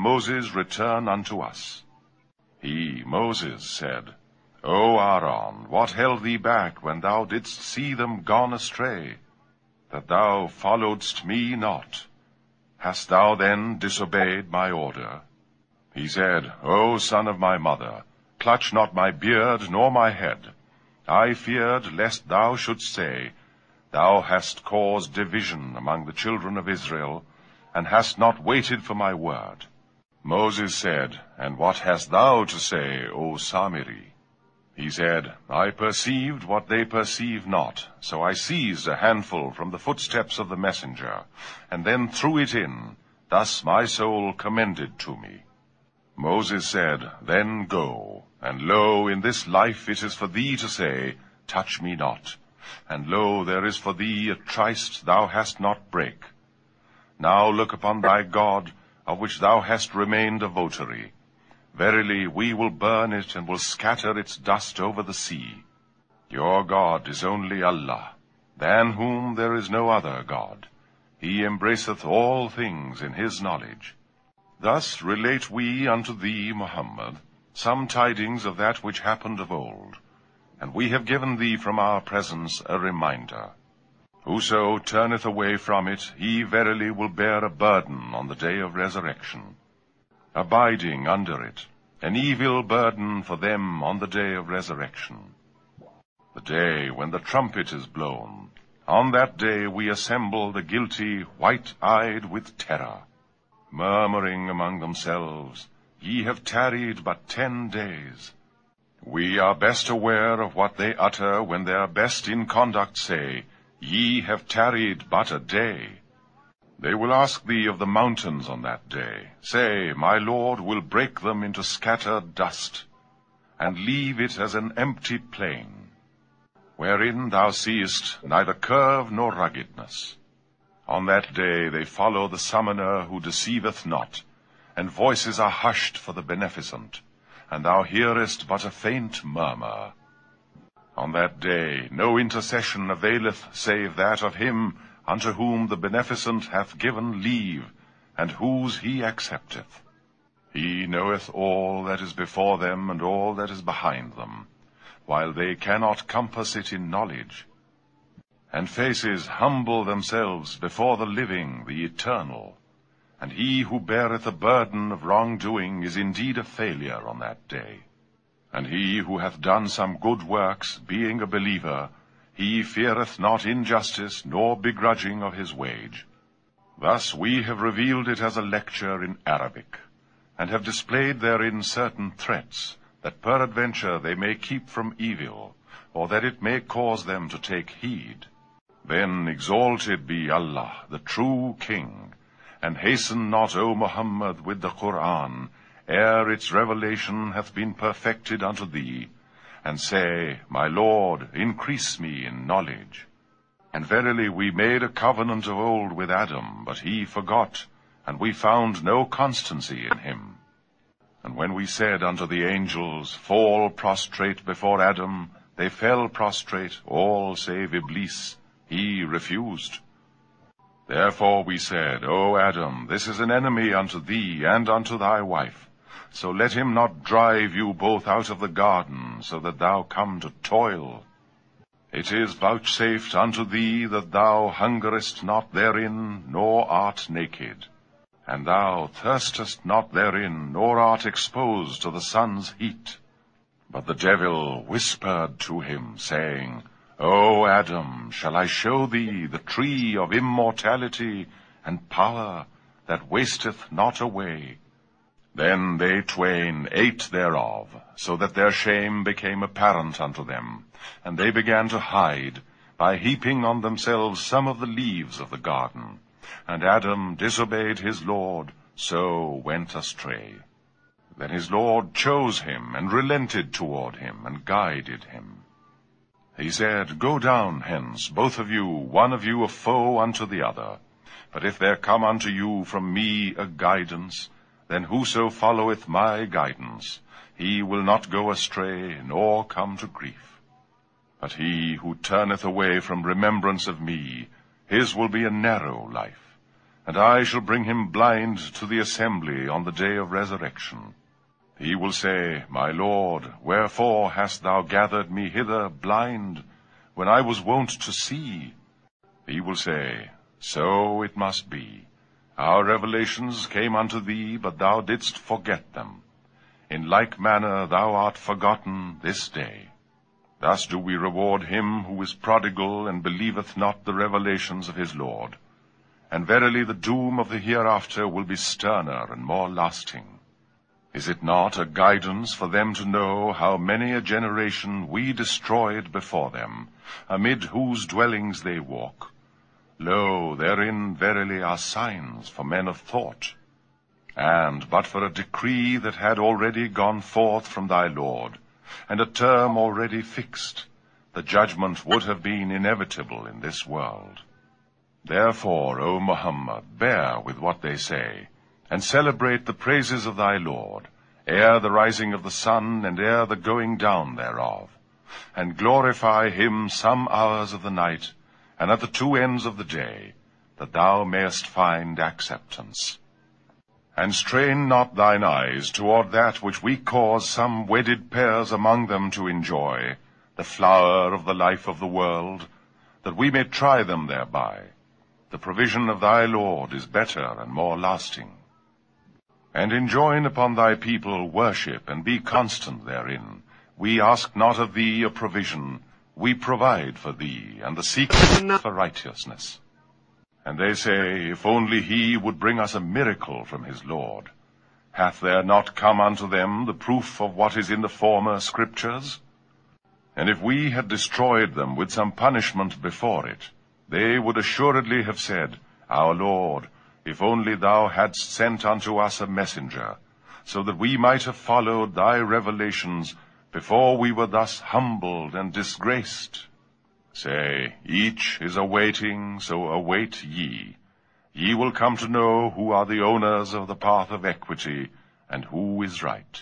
Moses return unto us. He, Moses, said, O Aaron, what held thee back when thou didst see them gone astray, that thou followedst me not? Hast thou then disobeyed my order? He said, O son of my mother, clutch not my beard nor my head. I feared lest thou shouldst say, Thou hast caused division among the children of Israel, and hast not waited for my word. Moses said, And what hast thou to say, O Samiri? He said, I perceived what they perceive not, so I seized a handful from the footsteps of the messenger, and then threw it in. Thus my soul commended to me. Moses said, Then go, and lo, in this life it is for thee to say, Touch me not. And lo, there is for thee a tryst thou hast not brake. Now look upon thy God, of which thou hast remained a votary. Verily, we will burn it, and will scatter its dust over the sea. Your God is only Allah, than whom there is no other God. He embraceth all things in his knowledge. Thus relate we unto thee, Muhammad, some tidings of that which happened of old, and we have given thee from our presence a reminder. Whoso turneth away from it, he verily will bear a burden on the day of resurrection, abiding under it, an evil burden for them on the day of resurrection. The day when the trumpet is blown, on that day we assemble the guilty, white-eyed with terror, murmuring among themselves, Ye have tarried but 10 days. We are best aware of what they utter when their best in conduct say, Ye have tarried but a day. They will ask thee of the mountains on that day. Say, My Lord will break them into scattered dust, and leave it as an empty plain, wherein thou seest neither curve nor ruggedness. On that day they follow the summoner who deceiveth not, and voices are hushed for the beneficent, and thou hearest but a faint murmur. On that day no intercession availeth save that of him unto whom the beneficent hath given leave, and whose he accepteth. He knoweth all that is before them and all that is behind them, while they cannot compass it in knowledge. And faces humble themselves before the living, the eternal, and he who beareth a burden of wrongdoing is indeed a failure on that day. And he who hath done some good works, being a believer, he feareth not injustice, nor begrudging of his wage. Thus we have revealed it as a lecture in Arabic, and have displayed therein certain threats, that peradventure they may keep from evil, or that it may cause them to take heed. Then exalted be Allah, the true King, and hasten not, O Muhammad, with the Koran, ere its revelation hath been perfected unto thee, and say, My Lord, increase me in knowledge. And verily we made a covenant of old with Adam, but he forgot, and we found no constancy in him. And when we said unto the angels, Fall prostrate before Adam, they fell prostrate, all save Iblis. He refused. Therefore we said, O Adam, this is an enemy unto thee and unto thy wife. So let him not drive you both out of the garden, so that thou come to toil. It is vouchsafed unto thee that thou hungerest not therein, nor art naked, and thou thirstest not therein, nor art exposed to the sun's heat. But the devil whispered to him, saying, O Adam, shall I show thee the tree of immortality and power that wasteth not away? Then they twain ate thereof, so that their shame became apparent unto them, and they began to hide, by heaping on themselves some of the leaves of the garden. And Adam disobeyed his Lord, so went astray. Then his Lord chose him, and relented toward him, and guided him. He said, Go down hence, both of you, one of you a foe unto the other. But if there come unto you from me a guidance, then whoso followeth my guidance, he will not go astray, nor come to grief. But he who turneth away from remembrance of me, his will be a narrow life, and I shall bring him blind to the assembly on the day of resurrection. He will say, My Lord, wherefore hast thou gathered me hither blind, when I was wont to see? He will say, So it must be. Our revelations came unto thee, but thou didst forget them. In like manner thou art forgotten this day. Thus do we reward him who is prodigal and believeth not the revelations of his Lord. And verily the doom of the hereafter will be sterner and more lasting. Is it not a guidance for them to know how many a generation we destroyed before them, amid whose dwellings they walk? Lo, therein verily are signs for men of thought. And but for a decree that had already gone forth from thy Lord, and a term already fixed, the judgment would have been inevitable in this world. Therefore, O Muhammad, bear with what they say, and celebrate the praises of thy Lord, ere the rising of the sun and ere the going down thereof, and glorify him some hours of the night, and at the two ends of the day, that thou mayest find acceptance. And strain not thine eyes toward that which we cause some wedded pairs among them to enjoy, the flower of the life of the world, that we may try them thereby. The provision of thy Lord is better and more lasting. And enjoin upon thy people worship, and be constant therein. We ask not of thee a provision, we provide for thee, and the secret for righteousness. And they say, If only he would bring us a miracle from his Lord. Hath there not come unto them the proof of what is in the former scriptures? And if we had destroyed them with some punishment before it, they would assuredly have said, Our Lord, if only thou hadst sent unto us a messenger, so that we might have followed thy revelations before we were thus humbled and disgraced. Say, each is awaiting, so await ye. Ye will come to know who are the owners of the path of equity, and who is right.